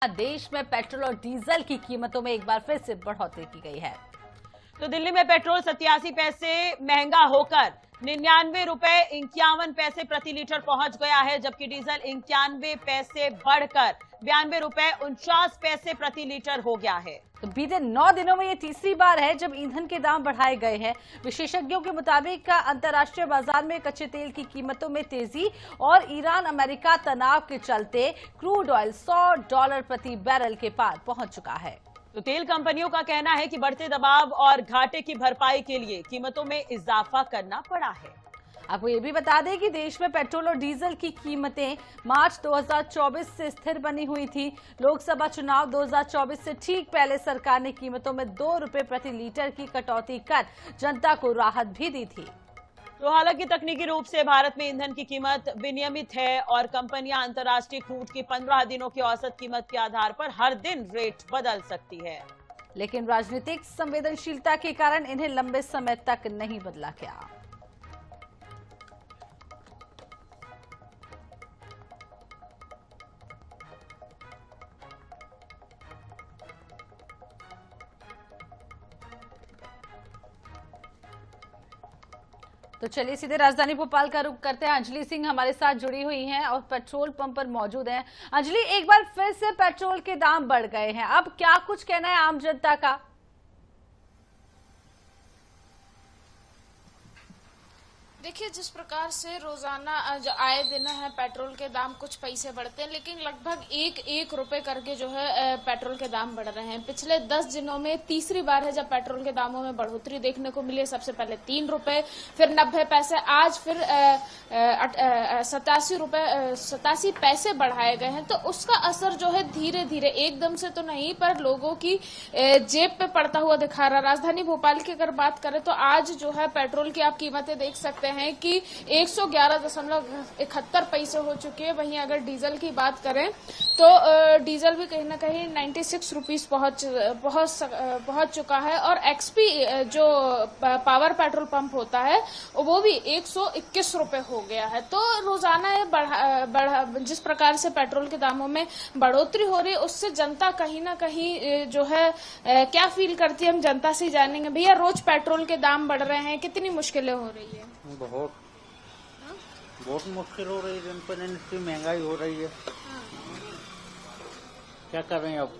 देश में पेट्रोल और डीजल की कीमतों में एक बार फिर से बढ़ोतरी की गई है। तो दिल्ली में पेट्रोल 87 पैसे महंगा होकर 99 रुपए 51 पैसे प्रति लीटर पहुंच गया है, जबकि डीजल 91 पैसे बढ़कर 92 रुपए 49 पैसे प्रति लीटर हो गया है। तो बीते 9 दिनों में ये तीसरी बार है जब ईंधन के दाम बढ़ाए गए हैं। विशेषज्ञों के मुताबिक अंतर्राष्ट्रीय बाजार में कच्चे तेल की कीमतों में तेजी और ईरान अमेरिका तनाव के चलते क्रूड ऑयल $100 प्रति बैरल के पार पहुंच चुका है। तो तेल कंपनियों का कहना है कि बढ़ते दबाव और घाटे की भरपाई के लिए कीमतों में इजाफा करना पड़ा है। आपको ये भी बता दें कि देश में पेट्रोल और डीजल की कीमतें मार्च 2024 से स्थिर बनी हुई थी। लोकसभा चुनाव 2024 से ठीक पहले सरकार ने कीमतों में 2 रुपए प्रति लीटर की कटौती कर जनता को राहत भी दी थी। तो हालांकि तकनीकी रूप से भारत में ईंधन की कीमत विनियमित है और कंपनियां अंतर्राष्ट्रीय क्रूड की 15 दिनों की औसत कीमत के आधार पर हर दिन रेट बदल सकती है, लेकिन राजनीतिक संवेदनशीलता के कारण इन्हें लंबे समय तक नहीं बदला गया। तो चलिए सीधे राजधानी भोपाल का रुख करते हैं। अंजलि सिंह हमारे साथ जुड़ी हुई हैं और पेट्रोल पंप पर मौजूद हैं। अंजलि, एक बार फिर से पेट्रोल के दाम बढ़ गए हैं, अब क्या कुछ कहना है आम जनता का? देखिए, जिस प्रकार से रोजाना आए दिन है पेट्रोल के दाम कुछ पैसे बढ़ते हैं, लेकिन लगभग एक रुपए करके जो है पेट्रोल के दाम बढ़ रहे हैं। पिछले 10 दिनों में तीसरी बार है जब पेट्रोल के दामों में बढ़ोतरी देखने को मिली है। सबसे पहले 3 रुपए, फिर 90 पैसे, आज फिर 87 पैसे बढ़ाए गए हैं। तो उसका असर जो है धीरे धीरे, एकदम से तो नहीं, पर लोगों की जेब पे पड़ता हुआ दिखा रहा है। राजधानी भोपाल की अगर बात करें तो आज जो है पेट्रोल की आप कीमतें देख सकते हैं कि 111.71 पैसे हो चुके हैं। वहीं अगर डीजल की बात करें तो डीजल भी कहीं ना कहीं 96 रुपीज पहुंच चुका है और एक्सपी जो पावर पेट्रोल पंप होता है वो भी 121 रुपए हो गया है। तो रोजाना जिस प्रकार से पेट्रोल के दामों में बढ़ोतरी हो रही है उससे जनता कहीं ना कहीं जो है क्या फील करती है, हम जनता से ही जानेंगे। भैया, रोज पेट्रोल के दाम बढ़ रहे हैं, कितनी मुश्किलें हो रही है? बहुत मुश्किल हो रही है, दिन पर दिन इतनी महंगाई हो रही है। क्या कर रहे हैं आप?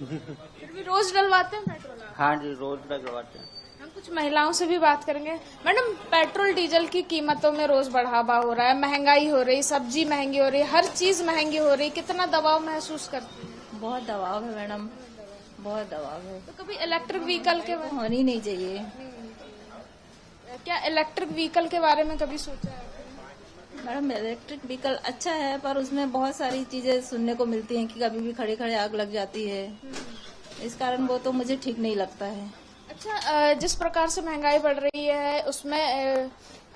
फिर भी रोज डलवाते हैं पेट्रोल? हाँ जी, रोज डलवाते हैं। हम कुछ महिलाओं से भी बात करेंगे। मैडम, पेट्रोल डीजल की कीमतों में रोज बढ़ावा हो रहा है, महंगाई हो रही, सब्जी महंगी हो रही, हर चीज महंगी हो रही, कितना दबाव महसूस करती है? बहुत दबाव है मैडम, बहुत दबाव है। तो कभी इलेक्ट्रिक व्हीकल के होनी नहीं चाहिए। क्या इलेक्ट्रिक व्हीकल के बारे में कभी सोचा है? मैडम, इलेक्ट्रिक व्हीकल अच्छा है पर उसमें बहुत सारी चीजें सुनने को मिलती हैं कि कभी भी खड़े खड़े आग लग जाती है। इस कारण वो तो मुझे ठीक नहीं लगता है। अच्छा, जिस प्रकार से महंगाई बढ़ रही है उसमें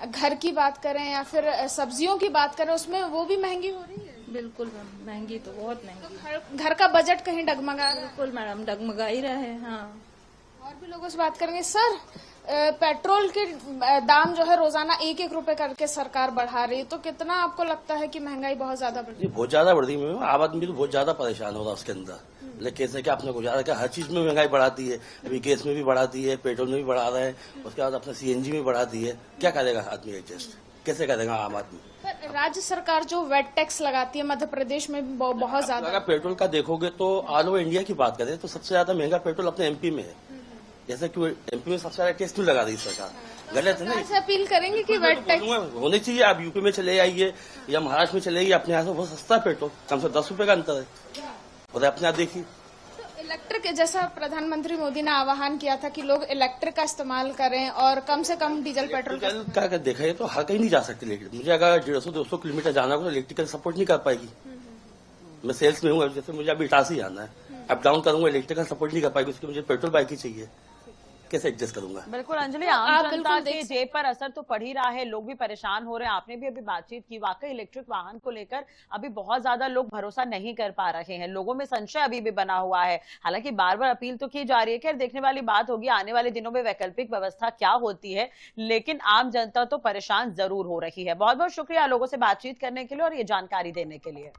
घर की बात करें या फिर सब्जियों की बात करें, उसमें वो भी महंगी हो रही है? बिल्कुल महंगी, तो बहुत महंगी। तो घर का बजट कहीं डगमगा रहा है? बिल्कुल मैडम, डगमगा ही रहा है। हाँ, और भी लोगों से बात करेंगे। सर, पेट्रोल के दाम जो है रोजाना 1 रुपए करके सरकार बढ़ा रही है, तो कितना आपको लगता है कि महंगाई बहुत ज्यादा बढ़ रही है? बहुत ज्यादा बढ़ रही है। आम आदमी तो बहुत ज्यादा परेशान हो रहा है उसके अंदर। लेकिन कैसे क्या अपने गुजारा का, हर चीज में महंगाई बढ़ाती है। अभी गैस में भी बढ़ाती है, पेट्रोल में भी बढ़ा रहा है, उसके बाद अपने सीएनजी में बढ़ाती है। क्या करेगा आदमी एडजस्ट, कैसे करेगा आम आदमी? पर राज्य सरकार जो वेट टैक्स लगाती है मध्य प्रदेश में बहुत ज्यादा। अगर पेट्रोल का देखोगे तो ऑल ओवर इंडिया की बात करें तो सबसे ज्यादा महंगा पेट्रोल अपने एमपी में है। जैसे कि एमपी में सबसे ज्यादा टैक्स क्यों लगा रही सरकार? गलत है ना? ऐसे अपील करेंगे कि वेट टैक्स होने चाहिए। आप यूपी में चले आइए या महाराष्ट्र में चले आइए, अपने यहाँ से बहुत सस्ता है पेट्रोल, कम से 10 रुपए का अंतर है। और अपने आप देखिए, तो इलेक्ट्रिक, जैसा प्रधानमंत्री मोदी ने आह्वान किया था कि लोग इलेक्ट्रिक का इस्तेमाल करें और कम से कम डीजल पेट्रोल का देखा है तो हर कहीं नहीं जा सकती। लेकिन मुझे अगर 150-200 किलोमीटर जाना हो तो इलेक्ट्रिकल सपोर्ट नहीं कर पाएगी। मैं सेल्स में हूँ, जैसे मुझे अभी इटारसी जाना है, अप डाउन करूंगा, इलेक्ट्रिकल सपोर्ट नहीं कर पाएगी, उसके मुझे पेट्रोल बाइक ही चाहिए। कैसे एडजस्ट करूंगा? बिल्कुल अंजलि, आम जनता के जेब पर असर तो पड़ ही रहा है, लोग भी परेशान हो रहे हैं। आपने भी अभी बातचीत की, वाकई इलेक्ट्रिक वाहन को लेकर अभी बहुत ज्यादा लोग भरोसा नहीं कर पा रहे हैं, लोगों में संशय अभी भी बना हुआ है। हालांकि बार बार अपील तो की जा रही है। खैर, देखने वाली बात होगी आने वाले दिनों में वैकल्पिक व्यवस्था क्या होती है, लेकिन आम जनता तो परेशान जरूर हो रही है। बहुत बहुत शुक्रिया लोगों से बातचीत करने के लिए और ये जानकारी देने के लिए।